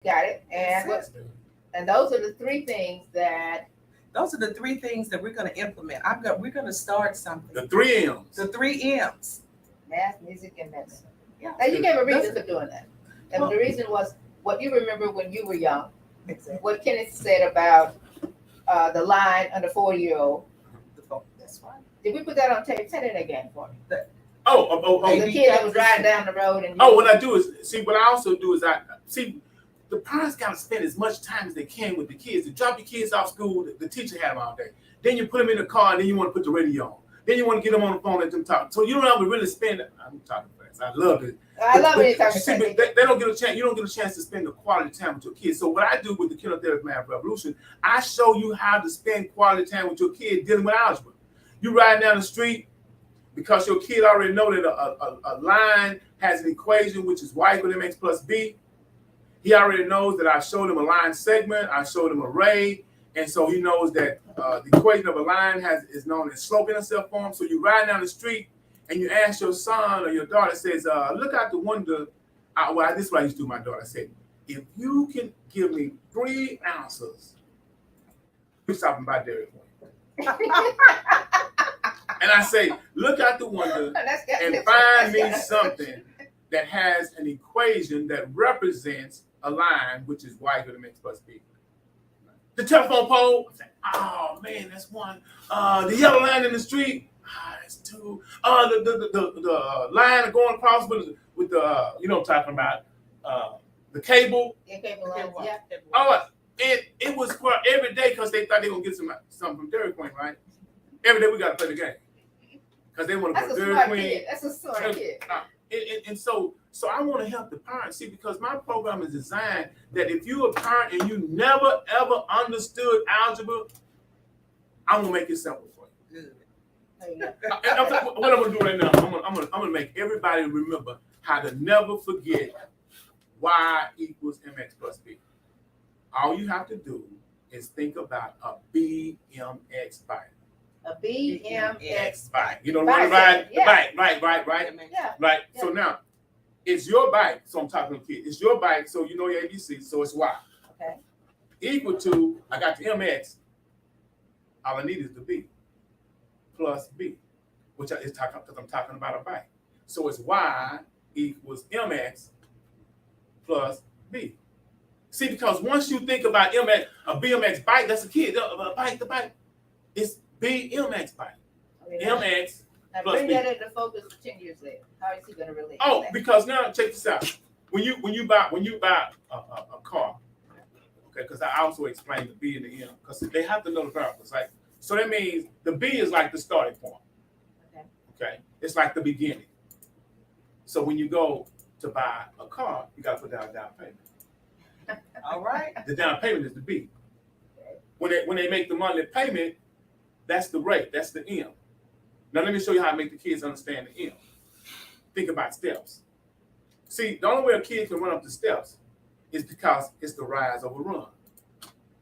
Got it. And those are the three things that we're going to implement. We're going to start something. The three M's. The three M's. math, music, and medicine. Yeah. Now you gave a reason for doing that. And the reason was what you remember when you were young. Exactly. What Kenneth said about the line on the 4-year-old. That's right. Did we put that on tape? Say that again for me. The kid that was riding down the road and what I do is what I also do is the parents gotta spend as much time as they can with the kids. To drop your kids off school, the teacher had them all day. Then you put them in the car, and then you want to put the radio on. Then you want to get them on the phone and let them talk. So you don't have to really spend. I'm talking fast. I love it. I love when you talk. They don't get a chance. You don't get a chance to spend the quality time with your kids. So what I do with the Kindergarten Math Revolution, I show you how to spend quality time with your kid dealing with algebra. You ride down the street because your kid already know that a line has an equation which is y equal to mx plus b. He already knows that I showed him a line segment. I showed him a ray. And so he knows that the equation of a line is known as slope intercept form. So you ride down the street and you ask your son or your daughter, says, look out the window. This is what I used to do with my daughter. I said, if you can give me 3 ounces, we're stopping by Dairy Queen. And I say, look out the window and find me something that has an equation that represents a line, which is y equal to mx plus b. The telephone pole, I say, oh man, that's 1. The yellow line in the street, that's 2. The line going across with the you know what I'm talking about, the cable. Yeah, cable lines, yeah. Oh, it was for every day because they thought they were gonna get something from Dairy Queen, right? Every day we gotta play the game because they want to go to Dairy Queen. That's a smart kid. And so I want to help the parents, because my program is designed that if you're a parent and you never ever understood algebra, I'm gonna make it simple for you. What I'm gonna do right now, I'm gonna make everybody remember how to never forget y equals mx plus b. All you have to do is think about a BMX bike. A BMX bike. You know what I'm right? The bike, right? Yeah. Right. Yeah. So now, it's your bike. So I'm talking to kids. It's your bike, so you know your ABC, so it's Y. Okay. Equal to, I got the MX, all I need is the B plus B, which is talking because I'm talking about a bike. So it's Y equals MX plus B. See, because once you think about MX, a BMX bike, that's a kid. The bike. It's BMX bike. Okay, MX now plus bring B. that into focus 10 years later. How is he going to relate? Oh, because now check this out. When you buy a car, okay, because I also explained the B and the M, because they have to know the variables, right? So that means the B is like the starting point. Okay, it's like the beginning. So when you go to buy a car, you got to put down a down payment. All right. The down payment is the B. When they make the monthly payment, that's the rate. That's the M. Now let me show you how to make the kids understand the M. Think about steps. See, the only way a kid can run up the steps is because it's the rise over run,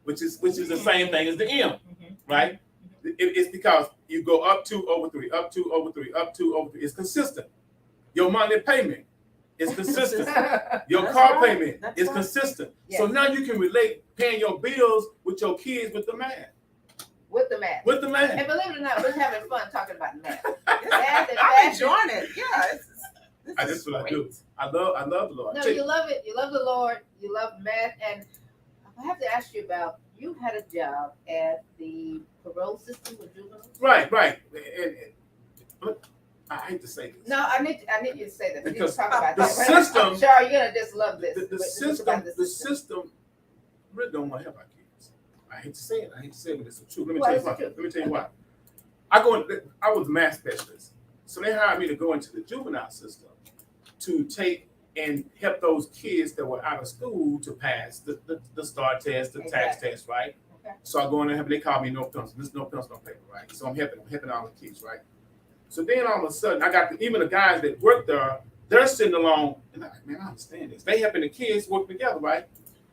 which is the same thing as the M, right? It's because you go up 2 over 3, up 2 over 3, up 2 over 3. It's consistent. Your monthly payment is consistent. Your car payment is consistent. Yes. So now you can relate paying your bills with your kids with the math. With the math. And believe it or not, we're having fun talking about math. I'm enjoying it. Yeah. That's what I do. I love the Lord. No, you love it. You love the Lord. You love math. And I have to ask you about, you had a job at the parole system with juveniles? Right. And I hate to say this. No, I need you to say that. Because talk about the that. system, I'm sure you're gonna just love this. The system really don't want to help our kids. I hate to say it, but it's the truth. Let me tell you why. I was a math specialist, so they hired me to go into the juvenile system to take and help those kids that were out of school to pass the STAR test, the tax test, right? Okay. So I go in there, they call me no pencil. There's no pencil, no paper, right? So I'm helping all the kids, right? So then all of a sudden, I got even the guys that work there, they're sitting along, and I'm like, man, I understand this. They helping the kids work together, right?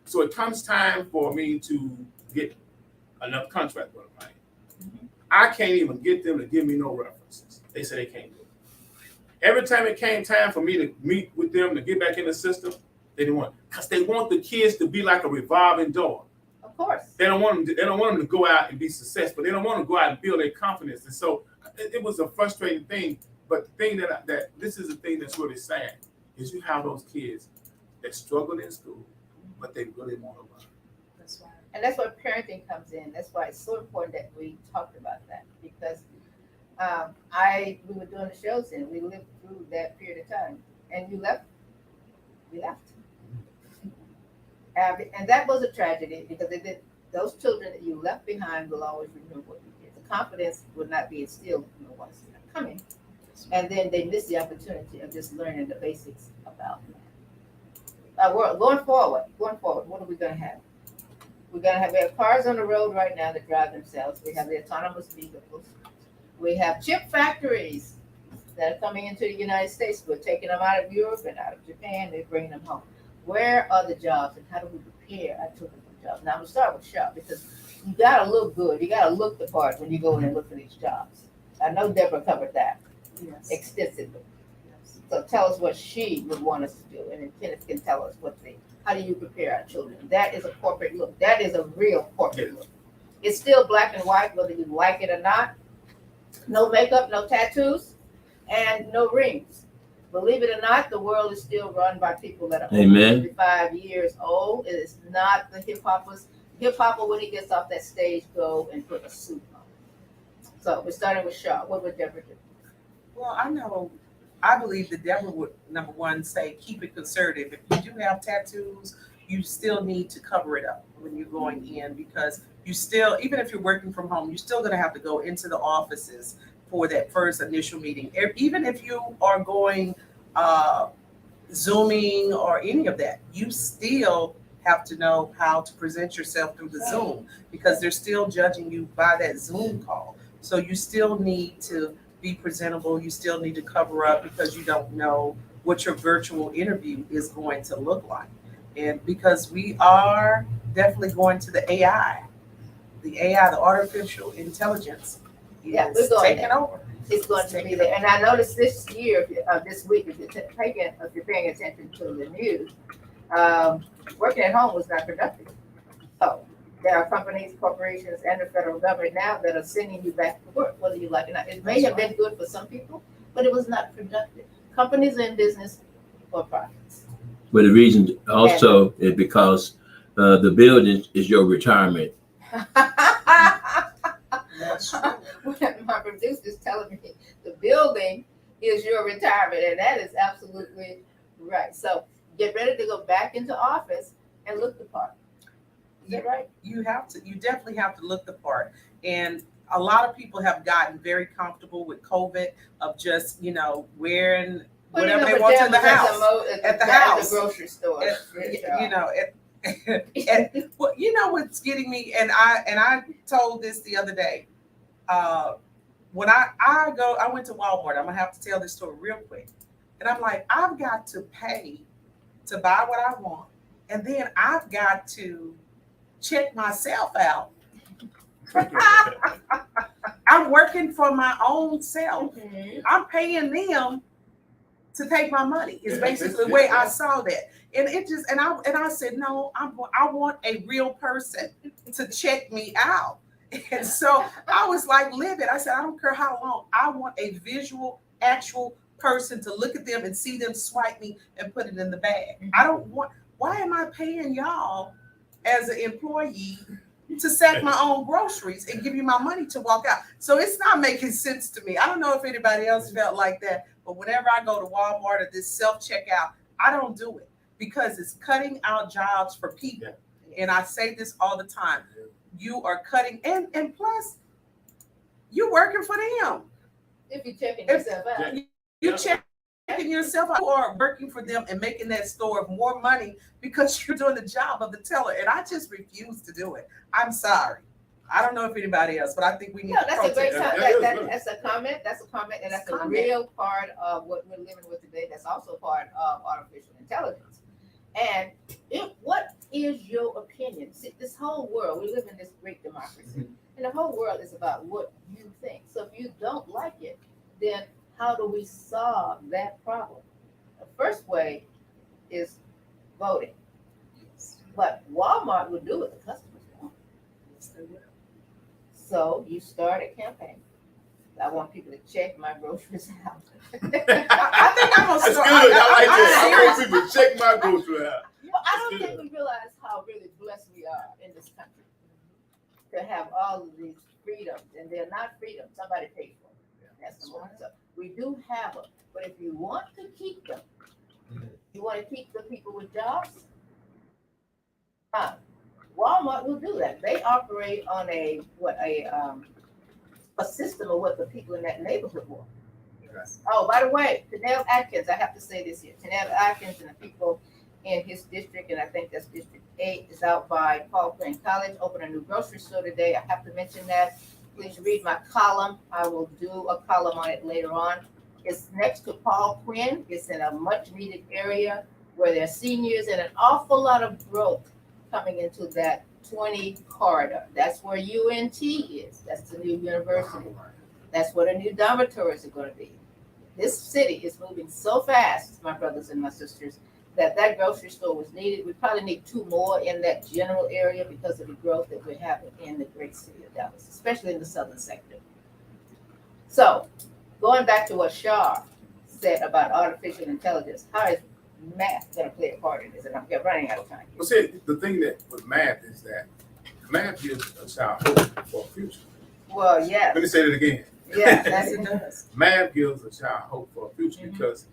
So it comes time for me to get another contract with them, right? I can't even get them to give me no references. They say they can't do it. Every time it came time for me to meet with them to get back in the system, They didn't want, because they want the kids to be like a revolving door. Of course. They don't want them. They don't want them to go out and be successful. They don't want to go out and build their confidence. And so it was a frustrating thing. But the thing that this is the thing that's really sad is you have those kids that struggle in school, but they really want to learn. That's right. And that's where parenting comes in. That's why it's so important that we talked about that, because we were doing the shows and we lived through that period of time, and we left. And that was a tragedy, because those children that you left behind will always remember what you did. The confidence would not be instilled in the ones that are coming, and then they miss the opportunity of just learning the basics about that. Going forward, what are we going to have? We have cars on the road right now that drive themselves. We have the autonomous vehicles. We have chip factories that are coming into the United States. We're taking them out of Europe and out of Japan. They're bringing them home. Where are the jobs, and how do we prepare our children for jobs? Now, I'm going to start with shop, because you got to look good. You got to look the part when you go in and look for these jobs. I know Deborah covered that extensively. Yes. So tell us what she would want us to do, and then Kenneth can tell us how do you prepare our children. That is a corporate look. That is a real corporate look. It's still black and white, whether you like it or not. No makeup, no tattoos, and no rings. Believe it or not, the world is still run by people that are over 55 years old. It is not the hip hoppers. Hip hopper, when he gets off that stage, go and put a suit on. So we're starting with Shaw. What would Deborah do? Well, I believe that Deborah would, number one, say keep it conservative. If you do have tattoos, you still need to cover it up when you're going in, because you still, even if you're working from home, you're still going to have to go into the offices for that first initial meeting. Even if you are going Zooming or any of that, you still have to know how to present yourself through the Zoom, because they're still judging you by that Zoom call. So you still need to be presentable. You still need to cover up, because you don't know what your virtual interview is going to look like. And because we are definitely going to the AI, the artificial intelligence is taking over. It's going to be there. And I noticed this year, this week, if you're paying attention to the news, working at home was not productive. So there are companies, corporations, and the federal government now that are sending you back to work, whether you like it or not. It may have been good for some people, but it was not productive. Companies are in business for profits. But the reason also is because the building is your retirement. That's true. My producer's telling me the building is your retirement, and that is absolutely right. So get ready to go back into office and look the part. Is that right? You definitely have to look the part. And a lot of people have gotten very comfortable with COVID, of just, wearing whatever they want in the house. At the grocery store. Well, you know what's getting me, and I told this the other day. When I went to Walmart. I'm gonna have to tell this story real quick. And I'm like, I've got to pay to buy what I want, and then I've got to check myself out. I'm working for my own self. Mm-hmm. I'm paying them to take my money. Is basically the way I saw that. And it just, and I said, no, I want a real person to check me out. And so I was like, livid. I said, I don't care how long. I want a visual, actual person to look at them and see them swipe me and put it in the bag. Mm-hmm. I don't want, why am I paying y'all as an employee to sack my own groceries and give you my money to walk out? So it's not making sense to me. I don't know if anybody else felt like that, but whenever I go to Walmart or this self-checkout, I don't do it, because it's cutting out jobs for people. Yeah. And I say this all the time. You are cutting, and plus, you're working for them. If you're checking yourself out. You're checking yourself out. You are working for them and making that store more money because you're doing the job of the teller. And I just refuse to do it. I'm sorry. I don't know if anybody else, but I think we need to that's a great protest. time. That's a comment. That's a comment, and that's a real part of what we're living with today. That's also part of artificial intelligence. And what is your opinion? See, this whole world, we live in this great democracy, and the whole world is about what you think. So if you don't like it, then how do we solve that problem? The first way is voting. Yes. But Walmart will do what the customers want. Yes, they will. So you start a campaign. I want people to check my groceries out. I think I'm gonna That's start. good. I like that. I serious. want people to check my grocery out. I don't That's think we realize how really blessed we are in this country to have all of these freedoms, and they're not freedoms. Somebody paid for them. That's the one. So we do have them, but if you want to keep them, you want to keep the people with jobs. Walmart will do that. They operate on a system of what the people in that neighborhood want. Yes. Oh, by the way, Tanel Atkins, I have to say this here. Tanel Atkins and the people in his district, and I think that's District 8, is out by Paul Quinn College, opened a new grocery store today. I have to mention that. Please read my column. I will do a column on it later on. It's next to Paul Quinn. It's in a much needed area where there are seniors and an awful lot of growth coming into that 20 corridor. That's where UNT is. That's the new university. That's where the new dormitories are going to be. This city is moving so fast, my brothers and my sisters, that grocery store was needed. We probably need 2 more in that general area because of the growth that we're having in the great city of Dallas, especially in the southern sector. So, going back to what Shar said about artificial intelligence, how is math going to play a part in this? And I'm running out of time. Well, see, the thing that with math is that math gives a child hope for a future. Well, yeah. Let me say that again. Yeah, Yes, that's it does. Math gives a child hope for a future Mhm. because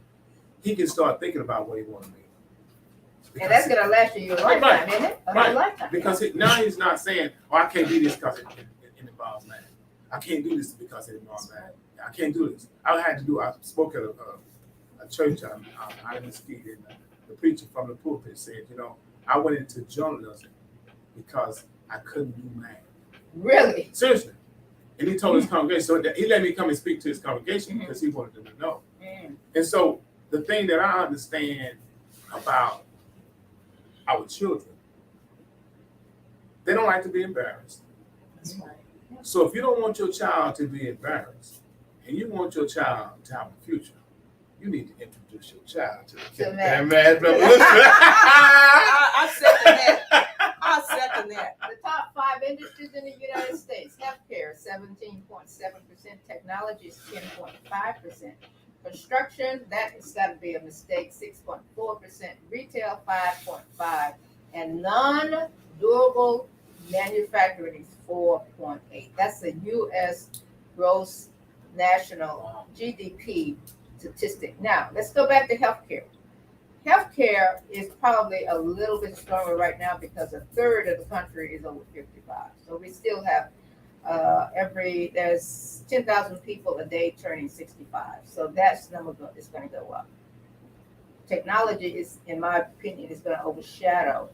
he can start thinking about what he wants to be. and that's going to last you your lifetime, Right. isn't it? A Right. whole lifetime. Because now he's not saying, "Oh, I can't do this because it involves math. I can't do this because it involves math. I can't do this." I spoke at a church out in Mesquite, and the preacher from the pulpit said, I went into journalism because I couldn't do math. Really? Seriously. And he told his congregation, so he let me come and speak to his congregation because he wanted them to know. Mm. And so the thing that I understand about our children, they don't like to be embarrassed. That's right. So if you don't want your child to be embarrassed and you want your child to have a future, you need to introduce your child to the math. math revolution. I second that. I second that. The top 5 industries in the United States: healthcare, 17.7%; technology is 10.5%; construction, that has got to be a mistake, 6.4%; retail, 5.5%; and non-durable manufacturing is 4.8%. That's the U.S. gross national GDP statistic. Now, let's go back to healthcare. Healthcare is probably a little bit stronger right now because 1/3 of the country is over 55. So we still have there's 10,000 people a day turning 65. So that's number is going to go up. Technology is, in my opinion, is going to overshadow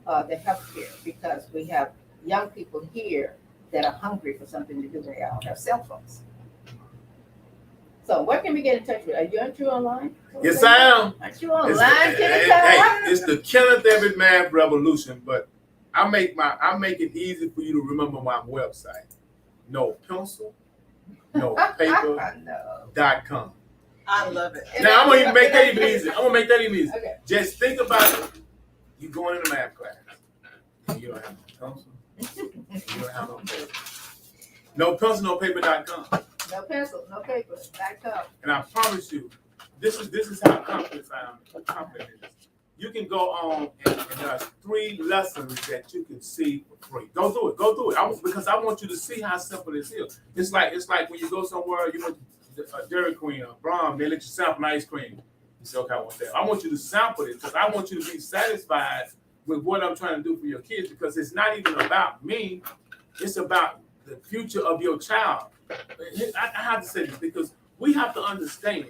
the healthcare because we have young people here that are hungry for something to do. They all have cell phones. So where can we get in touch with? Aren't you online? Yes, I am. Aren't you online, Kenny? It's the Kenneth Everett Math Revolution, but I make it easy for you to remember my website. No pencil, no paper.com. No. I love it. Now I'm gonna even make that even easier. Okay. Just think about it. You going into math class. And you don't have no pencil. You don't have no paper. No pencil, no paper.com. No pencil, no paper. .com. And I promise you, this is how confident I am. Confident it is. You can go on and there's 3 lessons that you can see for free. Go through it. Because I want you to see how simple this is. It's like when you go somewhere, you went to Dairy Queen or Braum, they let you sample ice cream. You say, okay, I want that. I want you to sample it because I want you to be satisfied with what I'm trying to do for your kids because it's not even about me. It's about the future of your child. I have to say this because we have to understand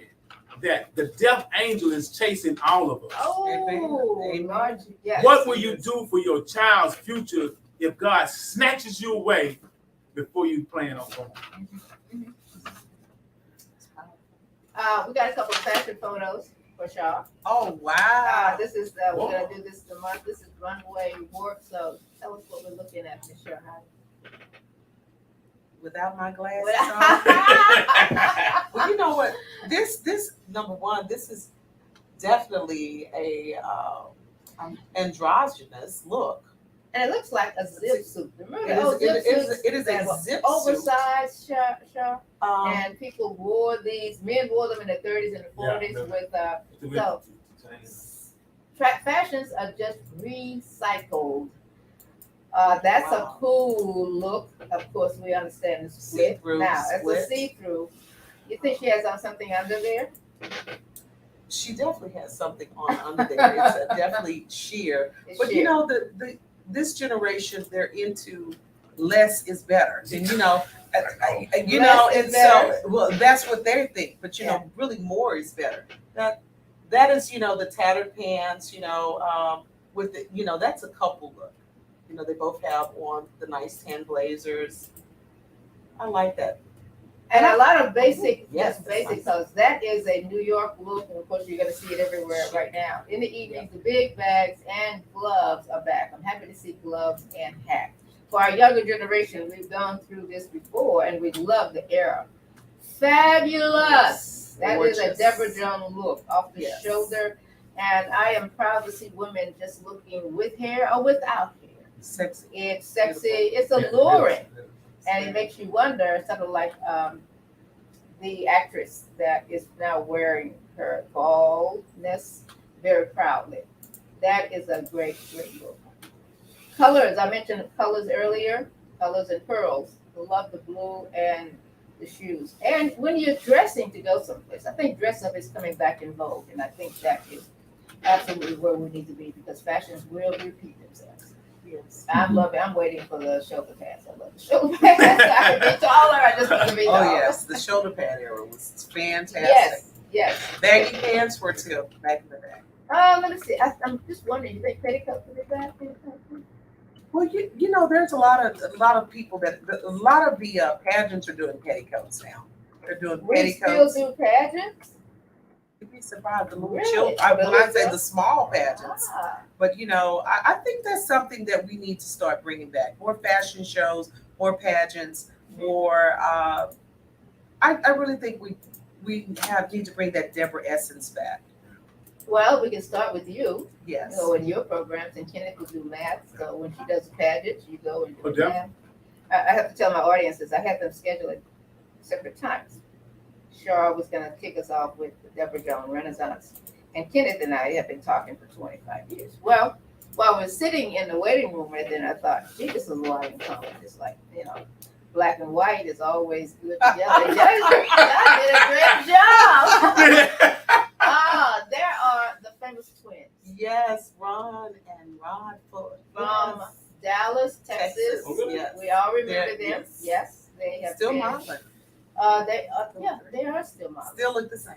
that the death angel is chasing all of us. Oh, Lord, yes. What will you do for your child's future if God snatches you away before you plan on going? We got a couple of fashion photos for Shaw. Oh, wow. This is we're gonna do this the month. This is runway work. So tell us what we're looking at, Miss Shaw. Without my glasses on. Well, you know what? This number one, this is definitely a androgynous look. And it looks like a zip suit. Remember the It old is, zip it is, suits it is that a were zip suit. oversized, Shaw? Um, And people wore these. Men wore them in the 30s and the 40s so fashions are just recycled. That's a Wow. cool look. Of course, we understand the split. See-through Now, it's a split. see-through. You think she has on something under there? she definitely has something on under there. It's a definitely sheer. It's But sheer. you know, this generation, they're into less is better. And you know, Less is and better. so well, that's what they think. But you Yeah. know, really more is better. That is, you know, the tattered pants, you know, with the, you know, that's a couple look. You know, they both have on the nice tan blazers. I like that. And a lot of basic, Yes, yes, basic colors. That is a New York look, and of course you're gonna see it everywhere right now. In the evenings, the big bags and gloves are back. I'm happy to see gloves and hats. For our younger generation, we've gone through this before, and we love the era. Fabulous. That is a Gorgeous. Deborah Jones look, off the Yes. shoulder, and I am proud to see women just looking with hair or without hair. Sexy. It's sexy. It's alluring. And it makes you wonder, sort of like the actress that is now wearing her baldness very proudly. That is a great, great look. Colors, I mentioned colors earlier, colors and pearls. I love the blue and the shoes. And when you're dressing to go someplace, I think dress up is coming back in vogue. And I think that is absolutely where we need to be because fashions will repeat themselves. Yes. I'm loving. I'm waiting for the shoulder pads. I love the shoulder pads. I can be taller. I just want to be Oh taller. yes, the shoulder pad era was fantastic. Yes. Yes. Baggy pants were too back in the day. Let me see. I'm just wondering. You think petticoats will be back? Well, you know, there's a lot of people that a lot of the pageants are doing petticoats now. They're doing We still petticoats. do pageants. You'd be surprised the little Really? children. When I say the small pageants, Ah, but you know, I think that's something that we need to start bringing back. More fashion shows, more pageants, more. I really think we need to bring that Deborah essence back. well, we can start with you. Yes. You know, in your programs, and Kenneth will do math. So when she does pageants, you go and do Oh, Deb? math. I have to tell my audiences. I had them scheduled at separate times. Shar was going to kick us off with the Deborah Jones Renaissance. And Kenneth and I have been talking for 25 years. Well, while we're sitting in the waiting room right then, I thought, gee, this is a lot in common. It's like, you know, black and white is always good together. You did a great job. There are the famous twins Yes, Ron and Rod Ford. from Dallas, Texas. Oh, really? Yes. We all remember They're- them. yes. Yes, they have Still been. modeling. They are still modeling. Still look the same.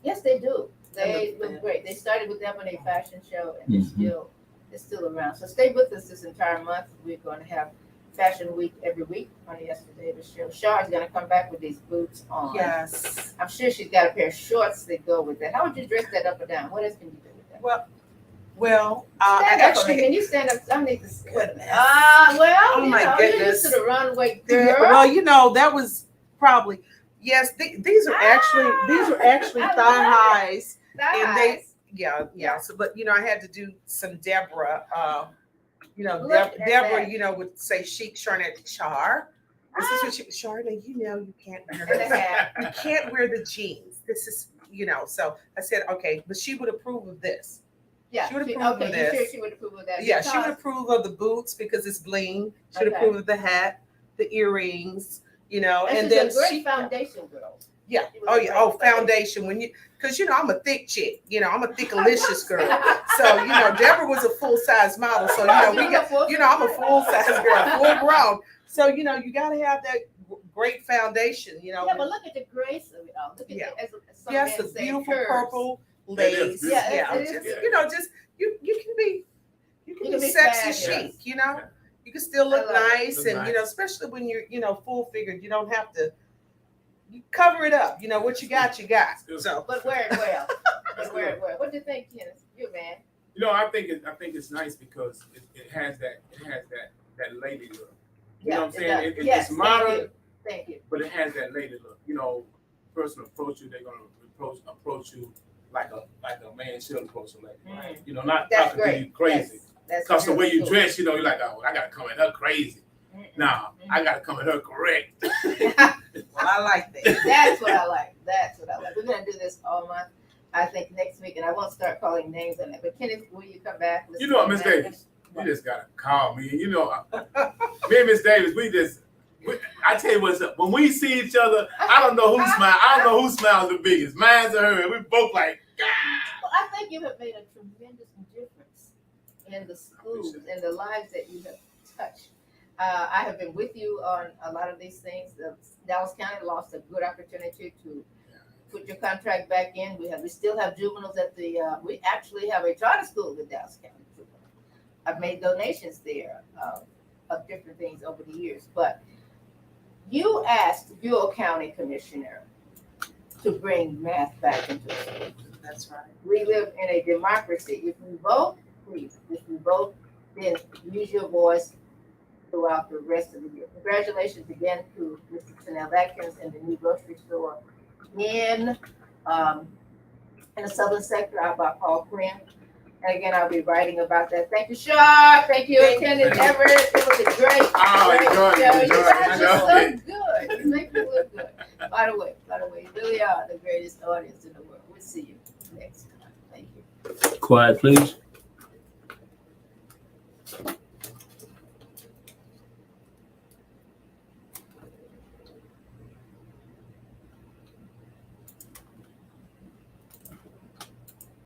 Yes, they do. They look look great. They started with them on a fashion show, and Mhm. they're still around. So stay with us this entire month. We're going to have Fashion Week every week on the Ester Davis show. Shar is going to come back with these boots on. Yes. I'm sure she's got a pair of shorts that go with that. How would you dress that up or down? What else can you do with that? Well, Stand up for me. actually, Can you stand up? I need to. Goodness. Well, Oh, my you're goodness. used to the runway girl. well, you know, that was probably yes. These are actually I thigh love highs, and they Nice. yeah. So, but you know, I had to do some Deborah. You know, Look at Deborah, that. you know, would say chic Charnette Char. This is what Charnette, you know, you can't wear And the this. hat. You can't wear the jeans. This is, you know, so I said, okay, but she would approve of this. Yeah. She would approve of okay, you this. sure she would approve of that? Yeah, she would Because- approve of the boots because it's bling. She would Okay. approve of the hat, the earrings, you know, And and she's then a great she, foundation girl. yeah, She was oh a yeah, great oh foundation when you, because you know I'm a thick chick, you know I'm a thickalicious girl, so you know Deborah was a full size model, so you know we got, you know I'm a full size girl, full grown, so you know you got to have that great foundation, you know. Yeah, but look at the grace of it all. Look at Yeah. it as some Yes, men the say, beautiful curves. purple It is lace, beautiful. Yeah, it just, is. you know, just you can be can be sexy fabulous. chic, you know. You can still look I love nice, Look and nice. you know, especially when you're, you know, full figured. You don't have to. You cover it up. You know what you got, you got. So But wear it well. But wear it well. What do you think, Kenneth? You're a man. You know, I think it's nice because it has that lady look. You know what I'm saying? does. Yes, it's modern, Thank you. Thank you. but it has that lady look. You know, person approach you, they're gonna approach you like a man should approach a lady, right? Mm. You know, not That's talking to you great. crazy. That's Because the way really you cool. dress, you know, you're like, oh, I gotta come at her crazy. Mm-mm. Nah, I gotta come at her correct. Well, I like that. That's what I like. That's what I like. We're gonna do this all month. I think next week, and I won't start calling names on it. But Kenneth, will you come back? You know what, Miss Davis? You just gotta call me. You know, me and Miss Davis, I tell you what's up. When we see each other, I don't know who smiles. I don't know who smiles the biggest. Mine's or her. We both like, Well, I think you have made a tremendous difference in the schools and the lives that you have touched. I have been with you on a lot of these things. Dallas County lost a good opportunity to put your contract back in. We still have juveniles at the. We actually have a charter school in Dallas County. I've made donations there of different things over the years, but you asked your county commissioner to bring math back into the school. That's right. We live in a democracy. If we vote, please. If we vote, then use your voice throughout the rest of the year. Congratulations again to Mr. Chanel Atkins and the new grocery store in the southern sector out by Paul Quinn. And again, I'll be writing about that. Thank you, Shaw. Thank you, Lieutenant Everett. It was a great enjoyed show. it, You guys are enjoyed so good. You make me look good. By the way, you really are the greatest audience in the world. We'll see you next time. Thank you. Quiet, please.